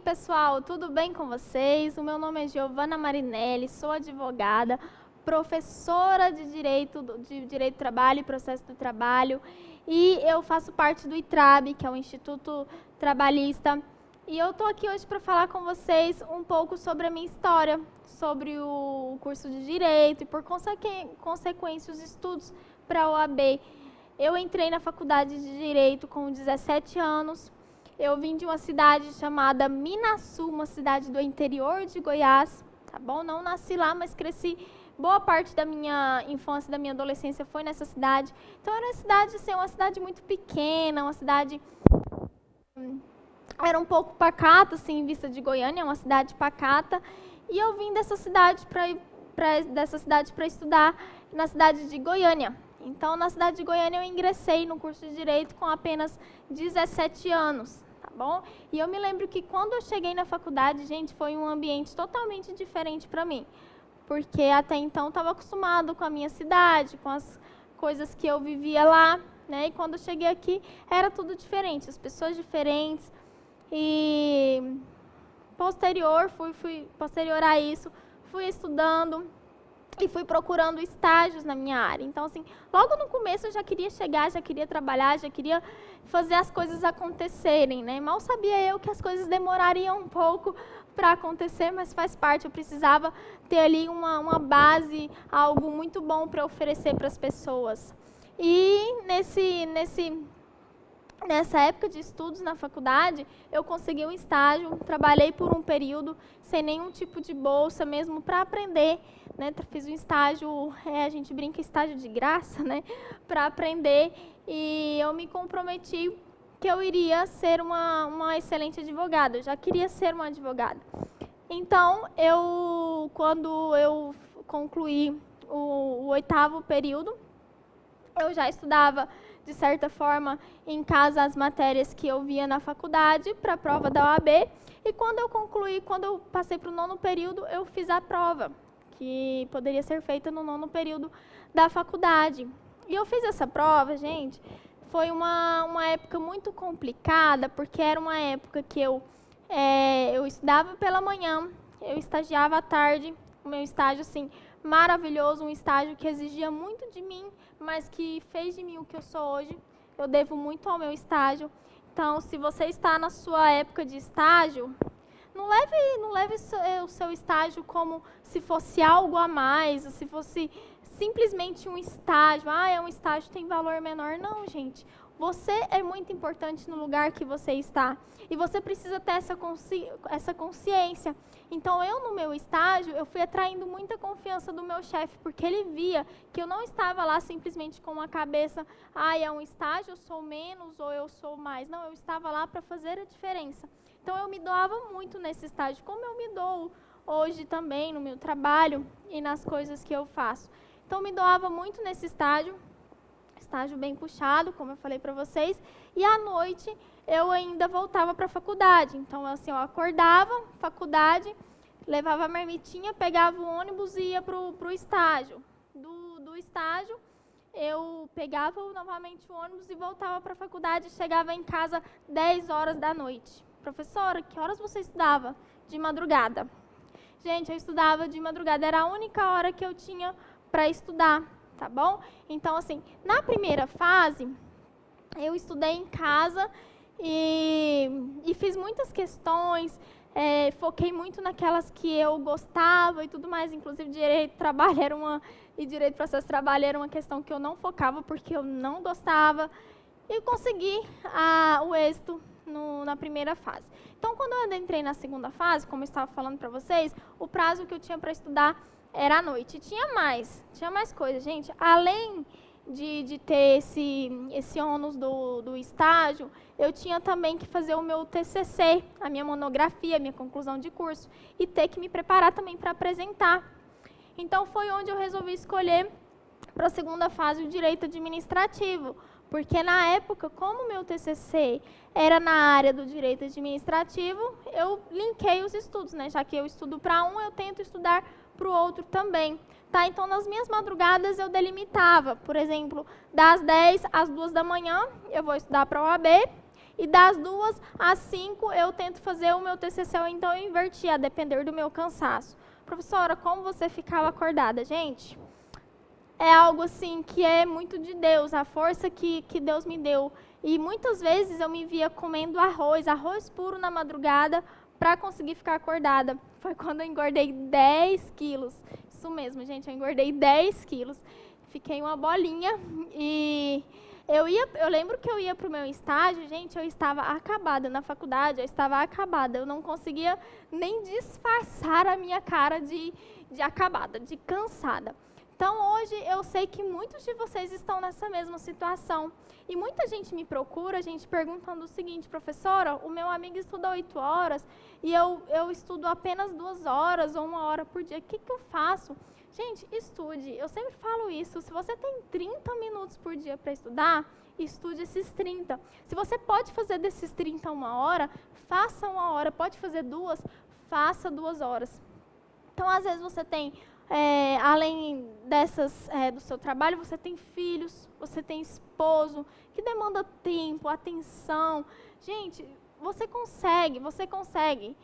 pessoal, tudo bem com vocês? O meu nome é Giovana Marinelli, sou advogada, professora de Direito do Trabalho e Processo do Trabalho, e eu faço parte do ITRAB, que é o Instituto Trabalhista, e eu estou aqui hoje para falar com vocês um pouco sobre a minha história, sobre o curso de Direito e, por consequência, os estudos para a OAB. Eu entrei na faculdade de Direito com 17 anos. Eu vim de uma cidade chamada Minaçu, uma cidade do interior de Goiás, tá bom? Não nasci lá, mas cresci, boa parte da minha infância, da minha adolescência foi nessa cidade. Então era uma cidade, assim, uma cidade muito pequena, uma cidade... Era um pouco pacata, assim, em vista de Goiânia, uma cidade pacata. E eu vim dessa cidade para estudar na cidade de Goiânia. Então, na cidade de Goiânia, eu ingressei no curso de Direito com apenas 17 anos. Tá bom? E eu me lembro que quando eu cheguei na faculdade, gente, foi um ambiente totalmente diferente para mim, porque até então estava acostumado com a minha cidade, com as coisas que eu vivia lá, né? E quando eu cheguei aqui, era tudo diferente, as pessoas diferentes. E posterior a isso, fui estudando e fui procurando estágios na minha área. Então, assim, logo no começo eu já queria chegar, já queria trabalhar, já queria fazer as coisas acontecerem, né? Mal sabia eu que as coisas demorariam um pouco para acontecer, mas faz parte, eu precisava ter ali uma base, algo muito bom para oferecer para as pessoas. E nessa época de estudos na faculdade, eu consegui um estágio, trabalhei por um período sem nenhum tipo de bolsa, mesmo para aprender, né? Fiz um estágio, a gente brinca, estágio de graça, né? Para aprender, e eu me comprometi que eu iria ser uma excelente advogada, eu já queria ser uma advogada. Então, quando eu concluí o 8º período, eu já estudava, de certa forma, em casa as matérias que eu via na faculdade para a prova da OAB. E quando eu passei para o 9º período, eu fiz a prova, que poderia ser feita no 9º período da faculdade. E eu fiz essa prova, gente, foi uma época muito complicada, porque era uma época que eu estudava pela manhã, eu estagiava à tarde, o meu estágio, assim, maravilhoso, um estágio que exigia muito de mim, mas que fez de mim o que eu sou hoje. Eu devo muito ao meu estágio. Então, se você está na sua época de estágio, não leve o seu estágio como se fosse algo a mais, ou se fosse simplesmente um estágio. É um estágio, tem valor menor. Não, gente. Você é muito importante no lugar que você está. E você precisa ter essa consciência. Então, no meu estágio, eu fui atraindo muita confiança do meu chefe, porque ele via que eu não estava lá simplesmente com a cabeça, é um estágio, eu sou menos ou eu sou mais. Não, eu estava lá para fazer a diferença. Então, eu me doava muito nesse estágio, como eu me dou hoje também no meu trabalho e nas coisas que eu faço. Então, me doava muito nesse estágio bem puxado, como eu falei para vocês, e à noite eu ainda voltava para a faculdade. Então, assim, eu acordava, faculdade, levava a marmitinha, pegava o ônibus e ia para o estágio. Do estágio, eu pegava novamente o ônibus e voltava para a faculdade, chegava em casa 10 horas da noite. Professora, que horas você estudava? De madrugada. Gente, eu estudava de madrugada, era a única hora que eu tinha para estudar. Tá bom? Então, assim, na primeira fase, eu estudei em casa e fiz muitas questões, foquei muito naquelas que eu gostava e tudo mais, inclusive direito trabalho e direito processo de trabalho era uma questão que eu não focava porque eu não gostava, e consegui o êxito na primeira fase. Então, quando eu entrei na segunda fase, como eu estava falando para vocês, o prazo que eu tinha para estudar era à noite. Tinha mais coisas, gente. Além de ter esse ônus do estágio, eu tinha também que fazer o meu TCC, a minha monografia, a minha conclusão de curso, e ter que me preparar também para apresentar. Então, foi onde eu resolvi escolher para a segunda fase o direito administrativo, porque na época, como o meu TCC era na área do direito administrativo, eu linkei os estudos, né? Já que eu estudo para um, eu tento estudar para o outro também. Tá? Então, nas minhas madrugadas, eu delimitava, por exemplo, das 10 às 2 da manhã, eu vou estudar para a OAB, e das 2 às 5 eu tento fazer o meu TCC, ou então eu inverti, a depender do meu cansaço. Professora, como você ficava acordada? Gente, é algo assim que é muito de Deus, a força que Deus me deu. E muitas vezes eu me via comendo arroz puro na madrugada, para conseguir ficar acordada. Foi quando eu engordei 10 quilos. Isso mesmo, gente, eu engordei 10 quilos. Fiquei uma bolinha e eu lembro que eu ia para o meu estágio, gente, eu estava acabada na faculdade, eu estava acabada. Eu não conseguia nem disfarçar a minha cara de acabada, de cansada. Então, hoje, eu sei que muitos de vocês estão nessa mesma situação. E muita gente me procura, gente, perguntando o seguinte: professora, o meu amigo estuda 8 horas e eu estudo apenas 2 horas ou 1 hora por dia. O que eu faço? Gente, estude. Eu sempre falo isso. Se você tem 30 minutos por dia para estudar, estude esses 30. Se você pode fazer desses 30 1 hora, faça 1 hora. Pode fazer 2, faça 2 horas. Então, às vezes, você tem... além do seu trabalho, você tem filhos, você tem esposo, que demanda tempo, atenção. Gente, você consegue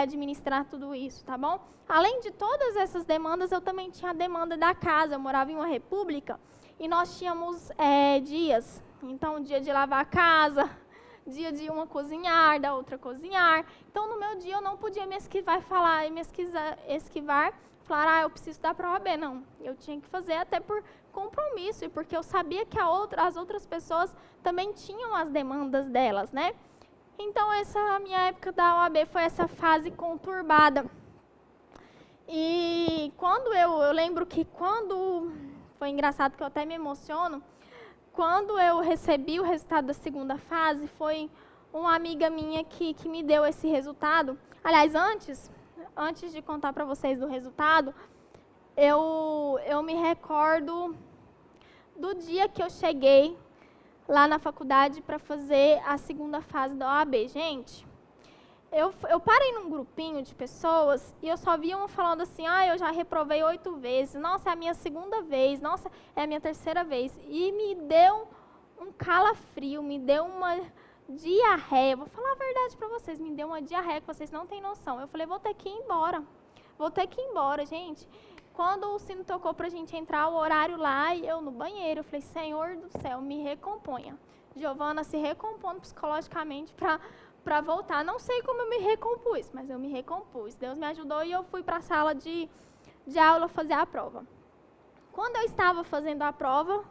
administrar tudo isso, tá bom? Além de todas essas demandas, eu também tinha a demanda da casa. Eu morava em uma república e nós tínhamos dias. Então, dia de lavar a casa, dia de uma cozinhar, da outra cozinhar. Então, no meu dia, eu não podia me esquivar falar, eu preciso da prova B. Não, eu tinha que fazer até por compromisso e porque eu sabia que as outras pessoas também tinham as demandas delas, né? Então, essa minha época da OAB foi essa fase conturbada. E eu lembro que foi engraçado que eu até me emociono, quando eu recebi o resultado da segunda fase, foi uma amiga minha que me deu esse resultado. Aliás, antes de contar para vocês do resultado, eu me recordo do dia que eu cheguei lá na faculdade para fazer a segunda fase da OAB. Gente, eu parei num grupinho de pessoas e eu só via uma falando assim: eu já reprovei 8 vezes, nossa, é a minha segunda vez, nossa, é a minha terceira vez. E me deu um calafrio, me deu uma diarreia. Vou falar a verdade para vocês, me deu uma diarreia que vocês não têm noção. Eu falei, vou ter que ir embora, gente. Quando o sino tocou para a gente entrar, o horário lá, e eu no banheiro, eu falei, Senhor do céu, me recomponha. Giovana se recompondo psicologicamente para voltar. Não sei como eu me recompus, mas eu me recompus. Deus me ajudou e eu fui para a sala de aula fazer a prova. Quando eu estava fazendo a prova,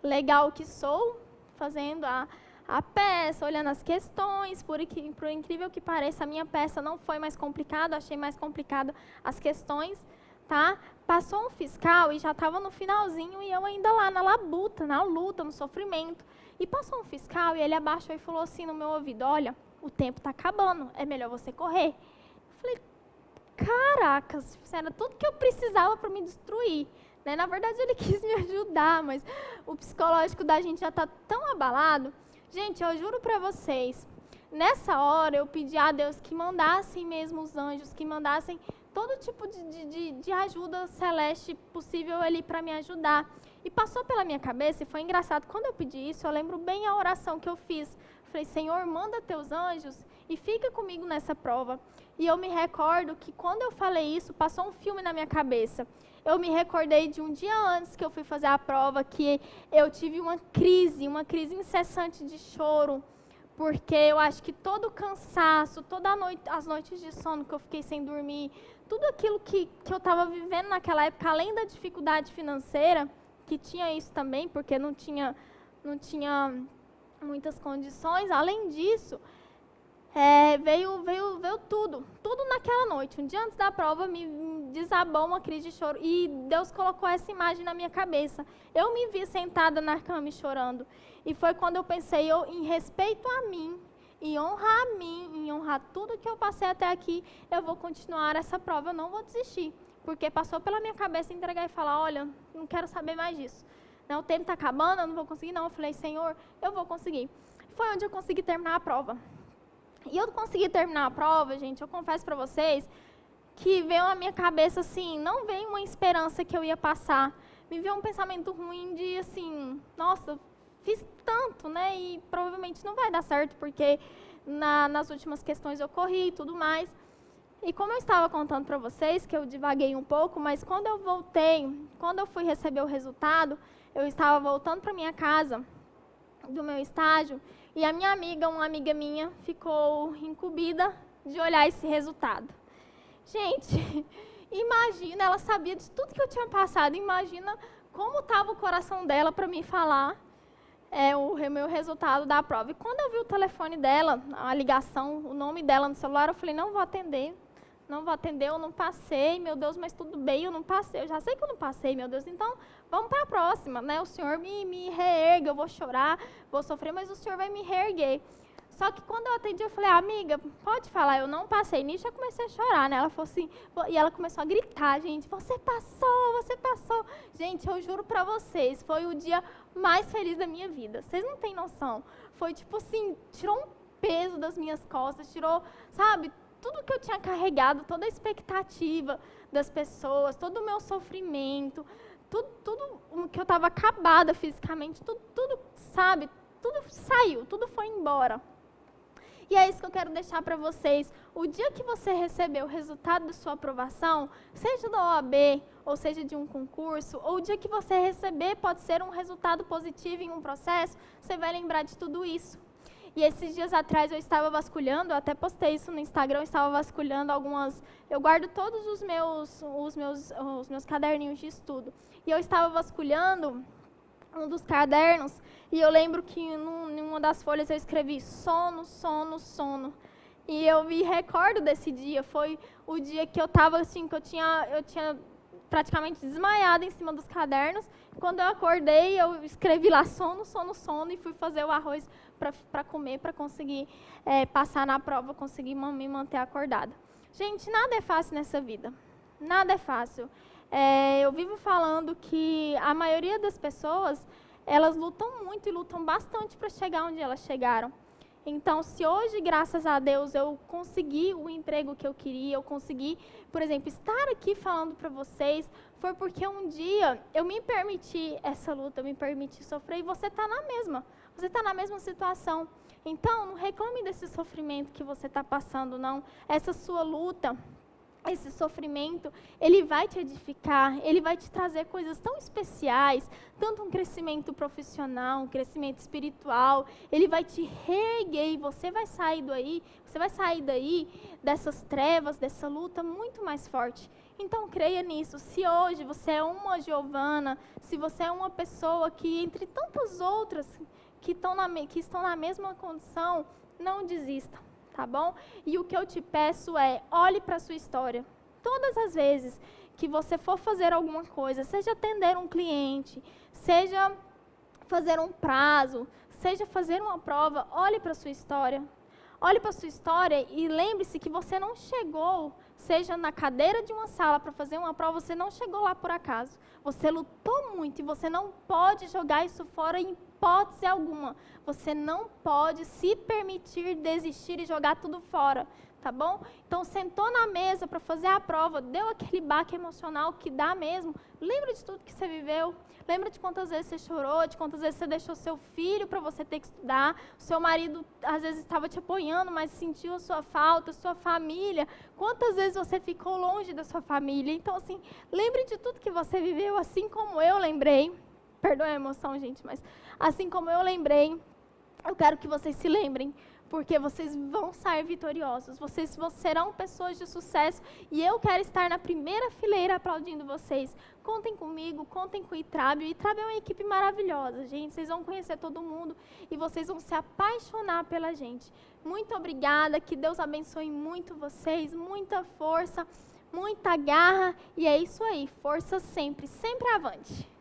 legal que sou, fazendo a peça, olhando as questões, por incrível que pareça, a minha peça não foi mais complicada, achei mais complicado as questões, tá? Passou um fiscal e já estava no finalzinho e eu ainda lá na labuta, na luta, no sofrimento. E passou um fiscal e ele abaixou e falou assim no meu ouvido, olha, o tempo está acabando, é melhor você correr. Eu falei, caracas, era tudo que eu precisava para me destruir. Né? Na verdade, ele quis me ajudar, mas o psicológico da gente já está tão abalado. Gente, eu juro para vocês, nessa hora eu pedi a Deus que mandassem mesmo os anjos, que mandassem todo tipo de ajuda celeste possível ali para me ajudar. E passou pela minha cabeça, e foi engraçado, quando eu pedi isso, eu lembro bem a oração que eu fiz. Falei, Senhor, manda teus anjos e fica comigo nessa prova. E eu me recordo que quando eu falei isso, passou um filme na minha cabeça. Eu me recordei de um dia antes que eu fui fazer a prova, que eu tive uma crise incessante de choro, porque eu acho que todo o cansaço, as noites de sono que eu fiquei sem dormir, tudo aquilo que eu estava vivendo naquela época, além da dificuldade financeira, que tinha isso também, porque não tinha muitas condições, além disso, veio tudo naquela noite. Um dia antes da prova, me desabou uma crise de choro, e Deus colocou essa imagem na minha cabeça. Eu me vi sentada na cama chorando, e foi quando eu pensei, em respeito a mim, em honrar tudo que eu passei até aqui, eu vou continuar essa prova, eu não vou desistir, porque passou pela minha cabeça entregar e falar, olha, não quero saber mais disso. Não, o tempo está acabando, eu não vou conseguir, não. Eu falei, Senhor, eu vou conseguir. Foi onde eu consegui terminar a prova. E eu consegui terminar a prova, gente, eu confesso para vocês, que veio na minha cabeça, assim, não veio uma esperança que eu ia passar. Me veio um pensamento ruim de, assim, nossa, fiz tanto, né? E provavelmente não vai dar certo, porque nas últimas questões eu corri e tudo mais. E como eu estava contando para vocês, que eu divaguei um pouco, mas quando eu voltei, quando eu fui receber o resultado, eu estava voltando para minha casa do meu estágio, e a minha amiga, uma amiga minha, ficou incumbida de olhar esse resultado. Gente, imagina, ela sabia de tudo que eu tinha passado, imagina como estava o coração dela para me falar o meu resultado da prova. E quando eu vi o telefone dela, a ligação, o nome dela no celular, eu falei, não vou atender, eu não passei, meu Deus, mas tudo bem, eu não passei, eu já sei que eu não passei, meu Deus, então vamos para a próxima, né? O Senhor me reergue, eu vou chorar, vou sofrer, mas o Senhor vai me reerguer. Só que quando eu atendi, eu falei, amiga, pode falar, eu não passei. Nisso eu comecei a chorar, né? Ela falou assim, e ela começou a gritar, gente, você passou, você passou. Gente, eu juro pra vocês, foi o dia mais feliz da minha vida. Vocês não têm noção. Foi tipo assim, tirou um peso das minhas costas, tirou, sabe, tudo que eu tinha carregado, toda a expectativa das pessoas, todo o meu sofrimento, tudo que eu estava acabada fisicamente, tudo, sabe, tudo saiu, tudo foi embora. E é isso que eu quero deixar para vocês. O dia que você receber o resultado da sua aprovação, seja da OAB, ou seja de um concurso, ou o dia que você receber pode ser um resultado positivo em um processo, você vai lembrar de tudo isso. E esses dias atrás eu estava vasculhando, eu até postei isso no Instagram, eu estava vasculhando algumas... Eu guardo todos os meus caderninhos de estudo. E eu estava vasculhando um dos cadernos, e eu lembro que em uma das folhas eu escrevi sono, sono, sono. E eu me recordo desse dia, foi o dia que eu estava assim, que eu tinha praticamente desmaiado em cima dos cadernos. Quando eu acordei, eu escrevi lá sono, sono, sono, e fui fazer o arroz para comer, para conseguir passar na prova, conseguir me manter acordada. Gente, nada é fácil nessa vida, nada é fácil. Eu vivo falando que a maioria das pessoas, elas lutam muito e lutam bastante para chegar onde elas chegaram. Então, se hoje, graças a Deus, eu consegui o emprego que eu queria, eu consegui, por exemplo, estar aqui falando para vocês, foi porque um dia eu me permiti essa luta, eu me permiti sofrer, e você está na mesma situação. Então, não reclame desse sofrimento que você está passando, não. Essa sua luta, esse sofrimento, ele vai te edificar, ele vai te trazer coisas tão especiais, tanto um crescimento profissional, um crescimento espiritual, ele vai te reerguer e você vai sair daí dessas trevas, dessa luta muito mais forte. Então creia nisso. Se hoje você é uma Giovana, se você é uma pessoa que entre tantas outras que estão na mesma condição, não desista. Tá bom? E o que eu te peço é, olhe para a sua história. Todas as vezes que você for fazer alguma coisa, seja atender um cliente, seja fazer um prazo, seja fazer uma prova, olhe para a sua história. Olhe para a sua história e lembre-se que você não chegou, seja na cadeira de uma sala para fazer uma prova, você não chegou lá por acaso. Você lutou muito e você não pode jogar isso fora em hipótese alguma. Você não pode se permitir desistir e jogar tudo fora, tá bom? Então, sentou na mesa para fazer a prova, deu aquele baque emocional que dá mesmo. Lembra de tudo que você viveu. Lembra de quantas vezes você chorou, de quantas vezes você deixou seu filho para você ter que estudar. O seu marido, às vezes, estava te apoiando, mas sentiu a sua falta, a sua família. Quantas vezes você ficou longe da sua família. Então, assim, lembre de tudo que você viveu, assim como eu lembrei. Perdoe a emoção, gente, mas assim como eu lembrei, eu quero que vocês se lembrem, porque vocês vão sair vitoriosos, vocês serão pessoas de sucesso, e eu quero estar na primeira fileira aplaudindo vocês. Contem comigo, contem com o ITRAB. O ITRAB é uma equipe maravilhosa, gente, vocês vão conhecer todo mundo, e vocês vão se apaixonar pela gente. Muito obrigada, que Deus abençoe muito vocês, muita força, muita garra, e é isso aí, força sempre, sempre avante.